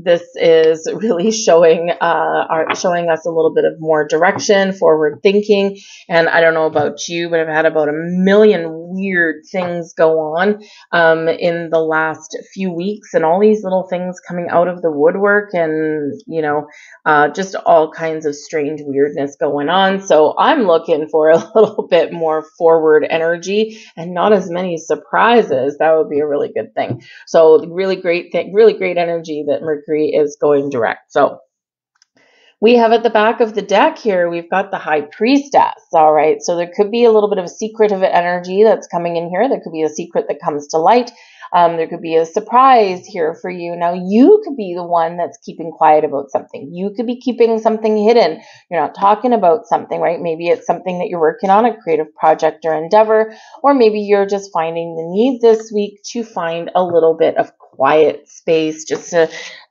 this is really showing us a little bit of more direction, forward thinking. And I don't know about you, but I've had about a million weird things go on in the last few weeks, and all these little things coming out of the woodwork, and just all kinds of strange weirdness going on. So I'm looking for a little bit more forward energy and not as many surprises. That would be a really good thing. So really great energy that Mercury is going direct. So we have at the back of the deck here, we've got the High Priestess. All right, so there could be a little bit of a secretive energy that's coming in here. There could be a secret that comes to light. There could be a surprise here for you. Now, you could be the one that's keeping quiet about something. You could be keeping something hidden. You're not talking about something, right? Maybe it's something that you're working on, a creative project or endeavor, or maybe you're just finding the need this week to find a little bit of quiet space just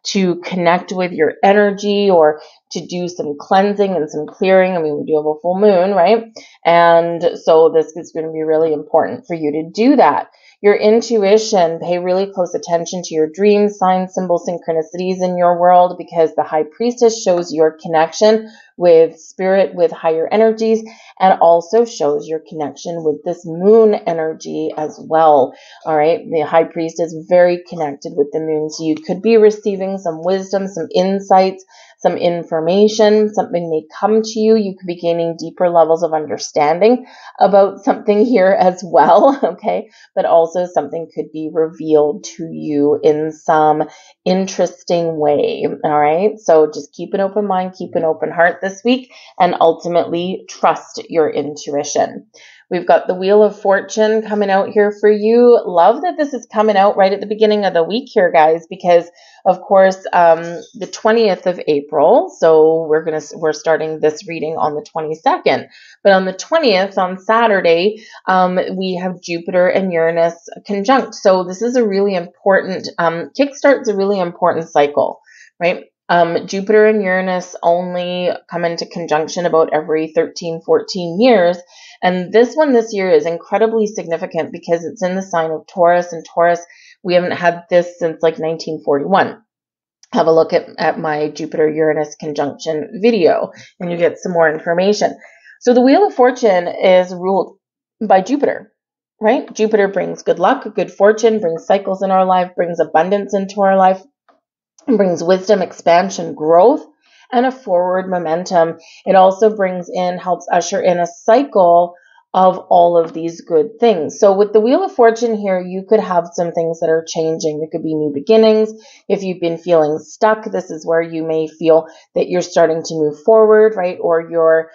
to connect with your energy, or to do some cleansing and some clearing. I mean, we do have a full moon, right? And so this is going to be really important for you to do that. Your intuition, pay really close attention to your dreams, signs, symbols, synchronicities in your world, because the High Priestess shows your connection with spirit, with higher energies, and also shows your connection with this moon energy as well. All right. The High Priest is very connected with the moon. So you could be receiving some wisdom, some insights, some information. Something may come to you. You could be gaining deeper levels of understanding about something here as well. Okay. But also something could be revealed to you in some interesting way. All right. So just keep an open mind, keep an open heart this week, and ultimately trust your intuition. We've got the Wheel of Fortune coming out here for you. Love that this is coming out right at the beginning of the week here, guys, because of course, the 20th of April. So we're starting this reading on the 22nd, but on the 20th, on Saturday, we have Jupiter and Uranus conjunct. So this is a really important, kickstarts a really important cycle, right? Jupiter and Uranus only come into conjunction about every 13, 14 years. And this one this year is incredibly significant because it's in the sign of Taurus, and Taurus, we haven't had this since like 1941. Have a look at my Jupiter-Uranus conjunction video and you get some more information. So the Wheel of Fortune is ruled by Jupiter, right? Jupiter brings good luck, good fortune, brings cycles in our life, brings abundance into our life, brings wisdom, expansion, growth, and a forward momentum. It also helps usher in a cycle of all of these good things. So with the Wheel of Fortune here, you could have some things that are changing. There could be new beginnings. If you've been feeling stuck, this is where you may feel that you're starting to move forward, right? Or you're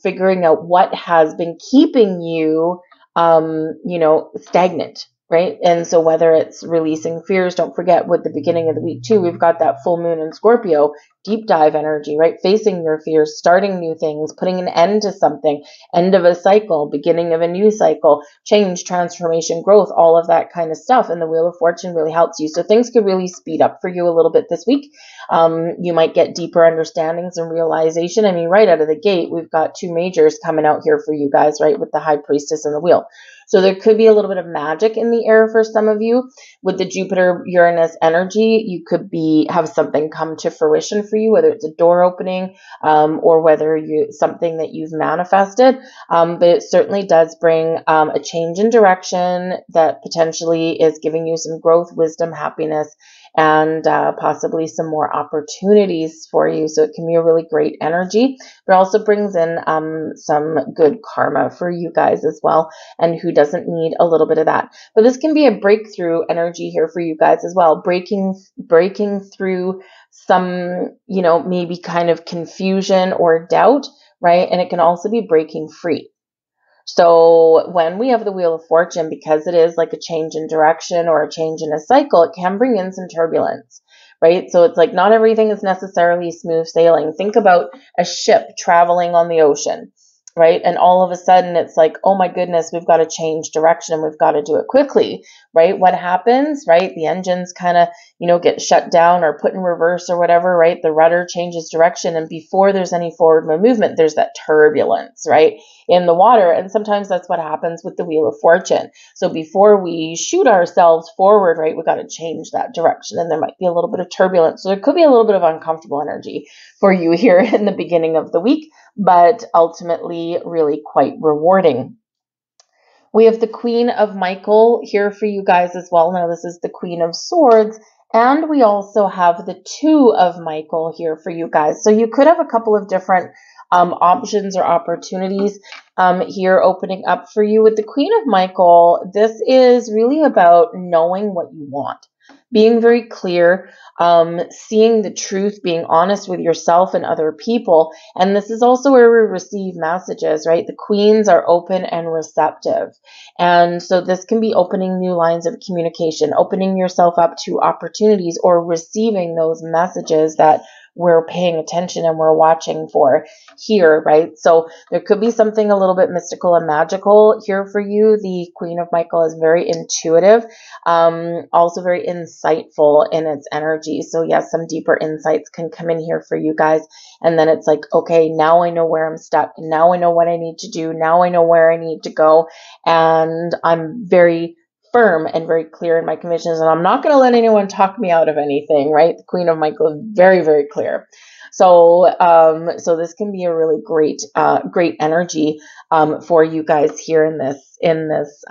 figuring out what has been keeping you, stagnant. right? And so whether it's releasing fears, don't forget with the beginning of the week too, we've got that full moon in Scorpio, deep dive energy, right? Facing your fears, starting new things, putting an end to something, end of a cycle, beginning of a new cycle, change, transformation, growth, all of that kind of stuff. And the Wheel of Fortune really helps you. So things could really speed up for you a little bit this week. You might get deeper understandings and realization. I mean, right out of the gate, we've got two majors coming out here for you guys, right? With the High Priestess and the Wheel. So there could be a little bit of magic in the air for some of you. With the Jupiter-Uranus energy, you could have something come to fruition for you, whether it's a door opening or whether something that you've manifested. But it certainly does bring a change in direction that potentially is giving you some growth, wisdom, happiness, and possibly some more opportunities for you. So it can be a really great energy, but also brings in some good karma for you guys as well. And who doesn't need a little bit of that? But this can be a breakthrough energy here for you guys as well. Breaking through some, maybe kind of confusion or doubt, right? And it can also be breaking free. So when we have the Wheel of Fortune, because it is like a change in direction or a change in a cycle, it can bring in some turbulence, right? So it's like not everything is necessarily smooth sailing. Think about a ship traveling on the ocean, right? And all of a sudden it's like, oh my goodness, we've got to change direction and we've got to do it quickly, right? What happens, right? The engines kind of, get shut down or put in reverse or whatever, right? The rudder changes direction. And before there's any forward movement, there's that turbulence, right? In the water. And sometimes that's what happens with the Wheel of Fortune. So before we shoot ourselves forward, right, we got to change that direction. And there might be a little bit of turbulence. So there could be a little bit of uncomfortable energy for you here in the beginning of the week, but ultimately really quite rewarding. We have the Queen of Michael here for you guys as well. Now this is the Queen of Swords. And we also have the Two of Michael here for you guys. So you could have a couple of different options or opportunities here opening up for you. With the Queen of Michael, this is really about knowing what you want, being very clear, seeing the truth, being honest with yourself and other people. And this is also where we receive messages, right? The queens are open and receptive. And so this can be opening new lines of communication, opening yourself up to opportunities or receiving those messages that we're paying attention and we're watching for here, right? So there could be something a little bit mystical and magical here for you. The Queen of Michael is very intuitive, also very insightful in its energy. So yes, some deeper insights can come in here for you guys. And then it's like, okay, now I know where I'm stuck. Now I know what I need to do. Now I know where I need to go. And I'm very firm and very clear in my convictions, and I'm not going to let anyone talk me out of anything, right? The Queen of Michael is very, very clear. So, so this can be a really great energy, for you guys here in this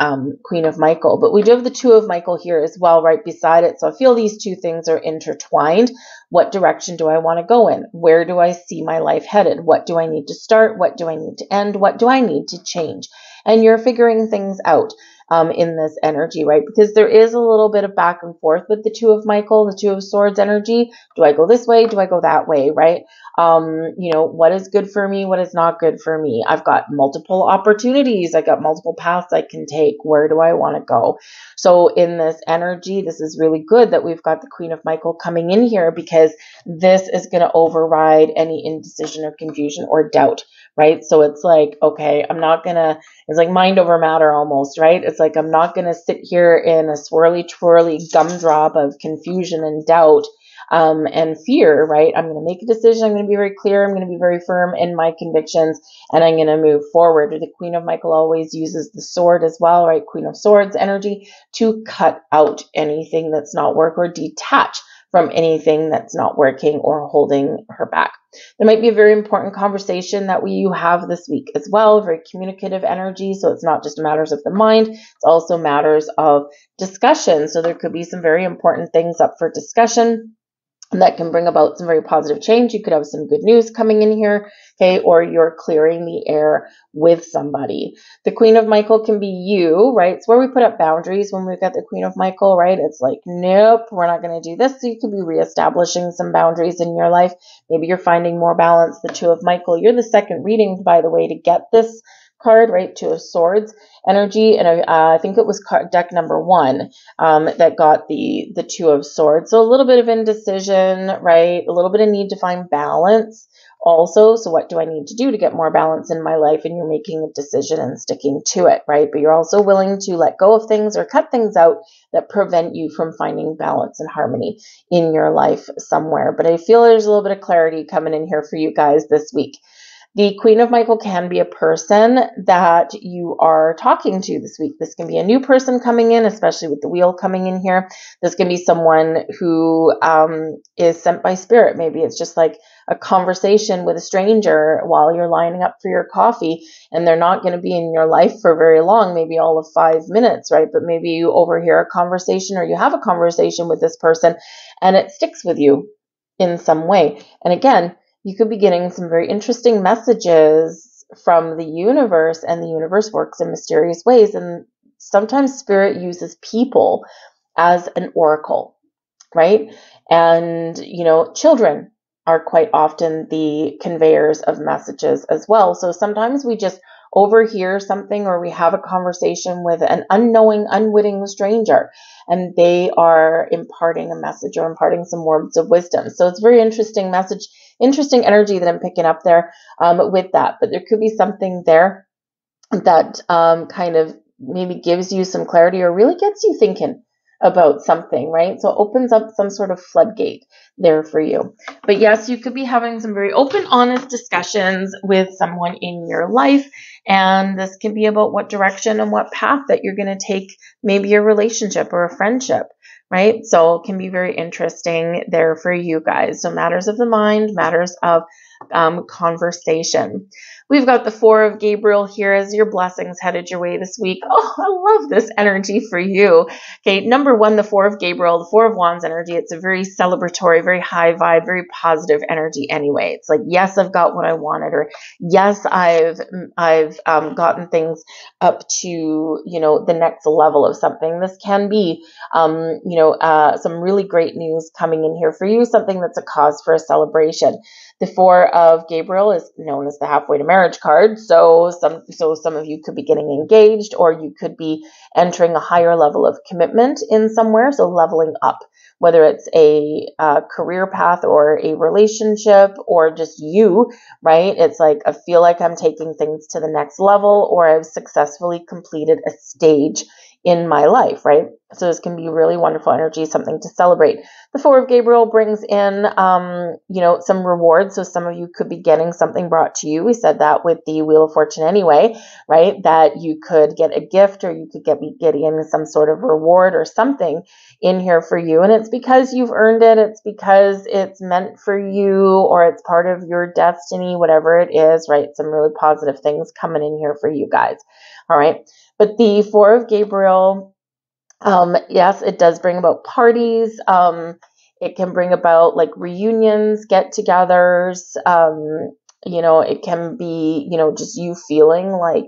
Queen of Michael. But we do have the Two of Michael here as well, right beside it. So I feel these two things are intertwined. What direction do I want to go in? Where do I see my life headed? What do I need to start? What do I need to end? What do I need to change? And you're figuring things out in this energy, right? Because there is a little bit of back and forth with the Two of Michael, the Two of Swords energy. Do I go this way? Do I go that way, right? What is good for me? What is not good for me? I've got multiple opportunities. I've got multiple paths I can take. Where do I want to go? So in this energy, this is really good that we've got the Queen of Michael coming in here, because this is going to override any indecision or confusion or doubt, right? So it's like, okay, it's like mind over matter almost, right? It's like, I'm not going to sit here in a swirly twirly gumdrop of confusion and doubt and fear, right? I'm going to make a decision. I'm going to be very clear. I'm going to be very firm in my convictions, and I'm going to move forward. The Queen of Michael always uses the sword as well, right? Queen of Swords energy to cut out anything that's not work or detach from anything that's not working or holding her back. There might be a very important conversation that you have this week as well, very communicative energy. So it's not just matters of the mind, it's also matters of discussion. So there could be some very important things up for discussion that can bring about some very positive change. You could have some good news coming in here, okay, or you're clearing the air with somebody. The Queen of Michael can be you, right? It's where we put up boundaries when we've got the Queen of Michael, right? It's like, nope, we're not going to do this. So you could be reestablishing some boundaries in your life. Maybe you're finding more balance. The Two of Michael, you're the second reading, by the way, to get this card, right? Two of Swords energy, and I think it was deck number 1 that got the Two of Swords. So a little bit of indecision, right? A little bit of need to find balance also. So what do I need to do to get more balance in my life? And you're making a decision and sticking to it, right? But you're also willing to let go of things or cut things out that prevent you from finding balance and harmony in your life somewhere. But I feel there's a little bit of clarity coming in here for you guys this week. The Queen of Michael can be a person that you are talking to this week. This can be a new person coming in, especially with the wheel coming in here. This can be someone who is sent by spirit. Maybe it's just like a conversation with a stranger while you're lining up for your coffee, and they're not going to be in your life for very long, maybe all of 5 minutes, right? But maybe you overhear a conversation or you have a conversation with this person and it sticks with you in some way. And again, you could be getting some very interesting messages from the universe, and the universe works in mysterious ways. And sometimes spirit uses people as an oracle, right? And, children are quite often the conveyors of messages as well. So sometimes we just overhear something, or we have a conversation with an unknowing, unwitting stranger, and they are imparting a message or imparting some words of wisdom. So it's a very interesting message, interesting energy that I'm picking up there with that. But there could be something there that kind of maybe gives you some clarity or really gets you thinking about something, right? So it opens up some sort of floodgate there for you. But yes, you could be having some very open, honest discussions with someone in your life. And this can be about what direction and what path that you're going to take, maybe a relationship or a friendship, right? So it can be very interesting there for you guys. So matters of the mind, matters of conversation. We've got the Four of Gabriel here as your blessings headed your way this week. Oh, I love this energy for you. Okay, number 1, the Four of Gabriel, the Four of Wands energy. It's a very celebratory, very high vibe, very positive energy anyway. It's like, yes, I've got what I wanted, or yes, I've gotten things up to, the next level of something. This can be, some really great news coming in here for you, something that's a cause for a celebration. The Four of Gabriel is known as the halfway to marriage card. So some of you could be getting engaged, or you could be entering a higher level of commitment in somewhere. So leveling up, whether it's a career path or a relationship or just you, right? It's like, I feel like I'm taking things to the next level, or I've successfully completed a stage in my life, right? So this can be really wonderful energy, something to celebrate. The Four of Gabriel brings in, some rewards. So some of you could be getting something brought to you. We said that with the Wheel of Fortune anyway, right? That you could get a gift, or you could be getting some sort of reward or something in here for you. And it's because you've earned it. It's because it's meant for you, or it's part of your destiny, whatever it is, right? Some really positive things coming in here for you guys. All right. But the Four of Gabriel, yes, it does bring about parties. It can bring about like reunions, get-togethers. It can be, just you feeling like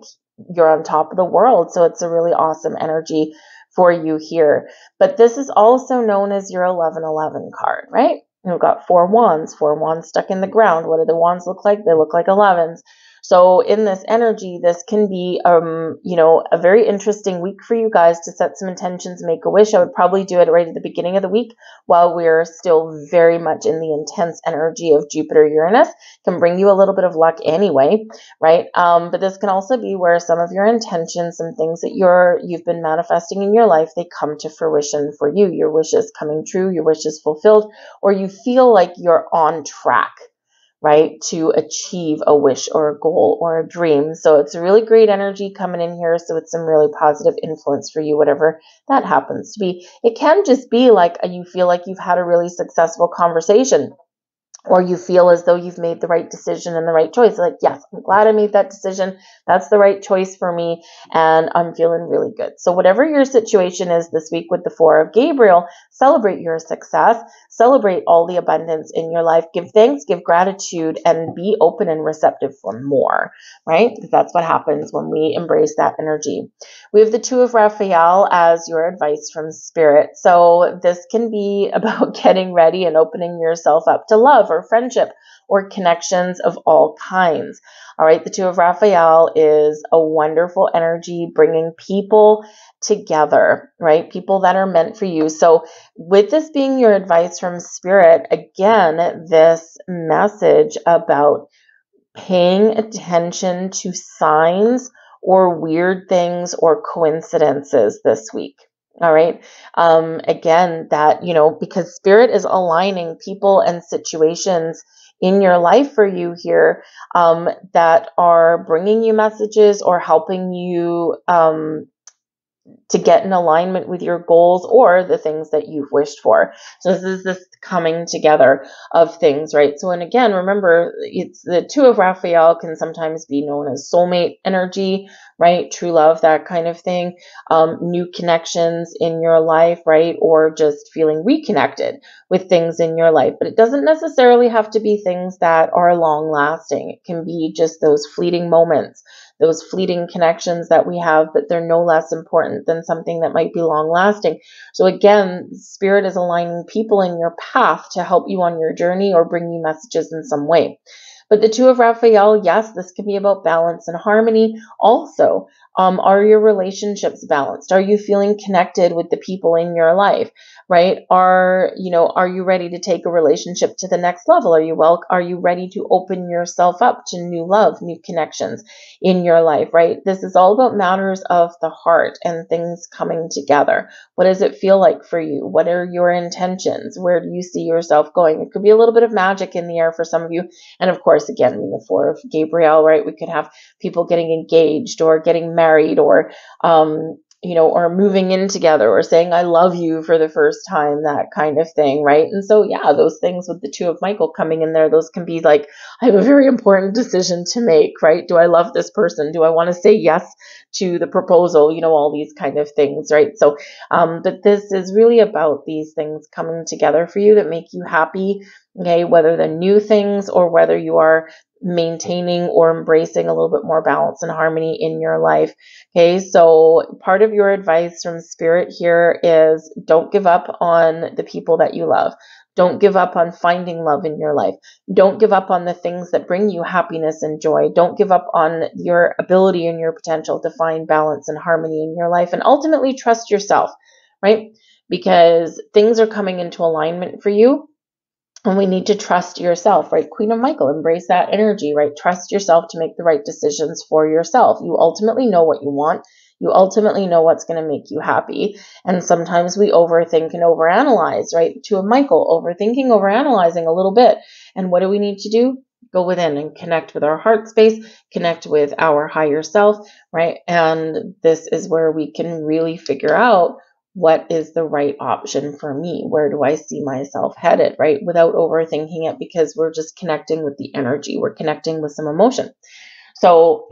you're on top of the world. So it's a really awesome energy for you here. But this is also known as your 1111 card, right? We've got four wands stuck in the ground. What do the wands look like? They look like 11s. So in this energy, this can be, a very interesting week for you guys to set some intentions, make a wish. I would probably do it right at the beginning of the week while we're still very much in the intense energy of Jupiter, Uranus. Can bring you a little bit of luck anyway, right? But this can also be where some of your intentions, some things that you've been manifesting in your life, they come to fruition for you. Your wish is coming true, your wish is fulfilled, or you feel like you're on track, right, to achieve a wish or a goal or a dream. So it's a really great energy coming in here. So it's some really positive influence for you, whatever that happens to be. It can just be like you feel like you've had a really successful conversation, or you feel as though you've made the right decision and the right choice. Like, yes, I'm glad I made that decision. That's the right choice for me, and I'm feeling really good. So whatever your situation is this week with the Four of Gabriel, celebrate your success, celebrate all the abundance in your life, give thanks, give gratitude, and be open and receptive for more, right? Because that's what happens when we embrace that energy. We have the Two of Raphael as your advice from Spirit. So this can be about getting ready and opening yourself up to love, or friendship or connections of all kinds. All right, the Two of Raphael is a wonderful energy bringing people together, right? People that are meant for you. So with this being your advice from Spirit, again, this message about paying attention to signs or weird things or coincidences this week. All right. Again, that, because Spirit is aligning people and situations in your life for you here, that are bringing you messages or helping you, to get in alignment with your goals or the things that you've wished for. So this is this coming together of things, right? So, and again, remember, it's the Two of Raphael can sometimes be known as soulmate energy, right? True love, that kind of thing. New connections in your life, right? Or just feeling reconnected with things in your life. But it doesn't necessarily have to be things that are long lasting. It can be just those fleeting moments, those fleeting connections that we have, but they're no less important than something that might be long lasting. So again, Spirit is aligning people in your path to help you on your journey or bring you messages in some way. But the Two of Raphael, yes, this can be about balance and harmony. Also, are your relationships balanced? Are you feeling connected with the people in your life, right? Are you ready to take a relationship to the next level? Are you ready to open yourself up to new love, new connections in your life, right? This is all about matters of the heart and things coming together. What does it feel like for you? What are your intentions? Where do you see yourself going? It could be a little bit of magic in the air for some of you. And of course, again, the Four of Gabriel, right? We could have people getting engaged or getting married or, or moving in together or saying, I love you for the first time, that kind of thing, right? And so, yeah, those things with the Two of Michael coming in there, those can be like, I have a very important decision to make, right? Do I love this person? Do I want to say yes to the proposal? All these kind of things, right? So, but this is really about these things coming together for you that make you happy, okay? Whether they're new things or whether you are maintaining or embracing a little bit more balance and harmony in your life. Okay, so part of your advice from Spirit here is don't give up on the people that you love. Don't give up on finding love in your life. Don't give up on the things that bring you happiness and joy. Don't give up on your ability and your potential to find balance and harmony in your life, and ultimately trust yourself, right? Because things are coming into alignment for you. And we need to trust yourself, right? Queen of Michael, embrace that energy, right? Trust yourself to make the right decisions for yourself. You ultimately know what you want. You ultimately know what's going to make you happy. And sometimes we overthink and overanalyze, right? Two of Michael, overthinking, overanalyzing a little bit. And what do we need to do? Go within and connect with our heart space, connect with our higher self, right? And this is where we can really figure out what is the right option for me? Where do I see myself headed, right? Without overthinking it, because we're just connecting with the energy. We're connecting with some emotion. So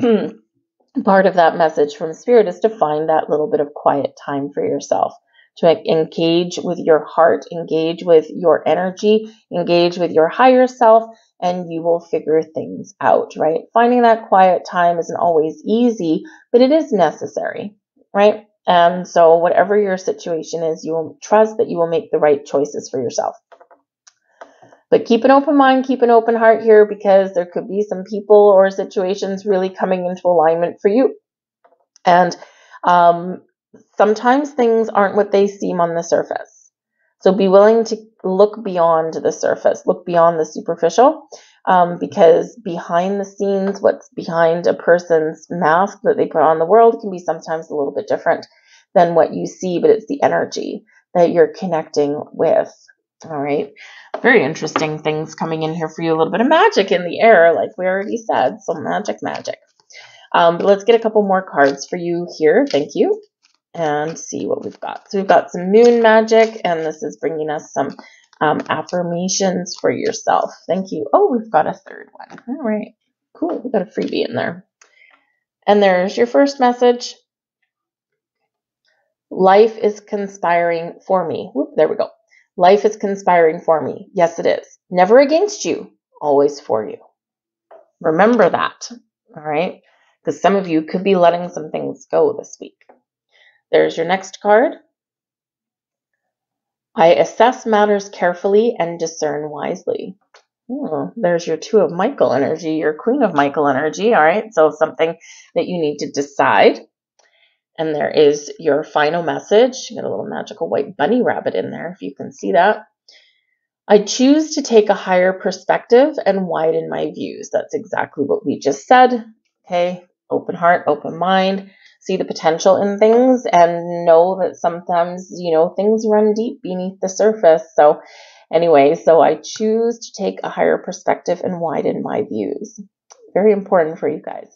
part of that message from Spirit is to find that little bit of quiet time for yourself, to engage with your heart, engage with your energy, engage with your higher self, and you will figure things out, right? Finding that quiet time isn't always easy, but it is necessary, right? And so whatever your situation is, you will trust that you will make the right choices for yourself. But keep an open mind, keep an open heart here, because there could be some people or situations really coming into alignment for you. And sometimes things aren't what they seem on the surface. So be willing to look beyond the surface, look beyond the superficial, because behind the scenes, what's behind a person's mask that they put on the world can be sometimes a little bit different than what you see, but it's the energy that you're connecting with. All right. Very interesting things coming in here for you. A little bit of magic in the air, like we already said. So magic. But let's get a couple more cards for you here. Thank you. And see what we've got. So we've got some moon magic, and this is bringing us some affirmations for yourself. Thank you. Oh, we've got a third one. All right. Cool. We've got a freebie in there. And there's your first message. Life is conspiring for me. Whoop, there we go. Life is conspiring for me. Yes, it is. Never against you, always for you. Remember that. All right. Because some of you could be letting some things go this week. There's your next card. I assess matters carefully and discern wisely. Oh, there's your Two of Michael energy, your Queen of Michael energy. All right. So something that you need to decide. And there is your final message. You got a little magical white bunny rabbit in there, if you can see that. I choose to take a higher perspective and widen my views. That's exactly what we just said. Okay. Open heart, open mind, see the potential in things, and know that sometimes, things run deep beneath the surface. So anyway, so I choose to take a higher perspective and widen my views. Very important for you guys.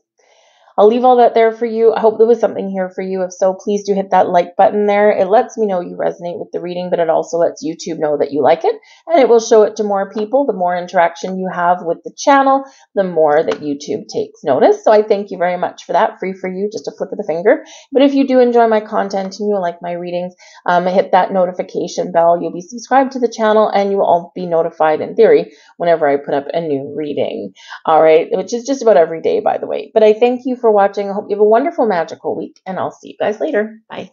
I'll leave all that there for you. I hope there was something here for you. If so, please do hit that like button there. It lets me know you resonate with the reading, but it also lets YouTube know that you like it, and it will show it to more people. The more interaction you have with the channel, the more that YouTube takes notice. So I thank you very much for that. Free for you, just a flick of the finger. But if you do enjoy my content and you like my readings, hit that notification bell. You'll be subscribed to the channel, and you will all be notified in theory whenever I put up a new reading. All right, which is just about every day, by the way. But I thank you for watching. I hope you have a wonderful, magical week, and I'll see you guys later. Bye.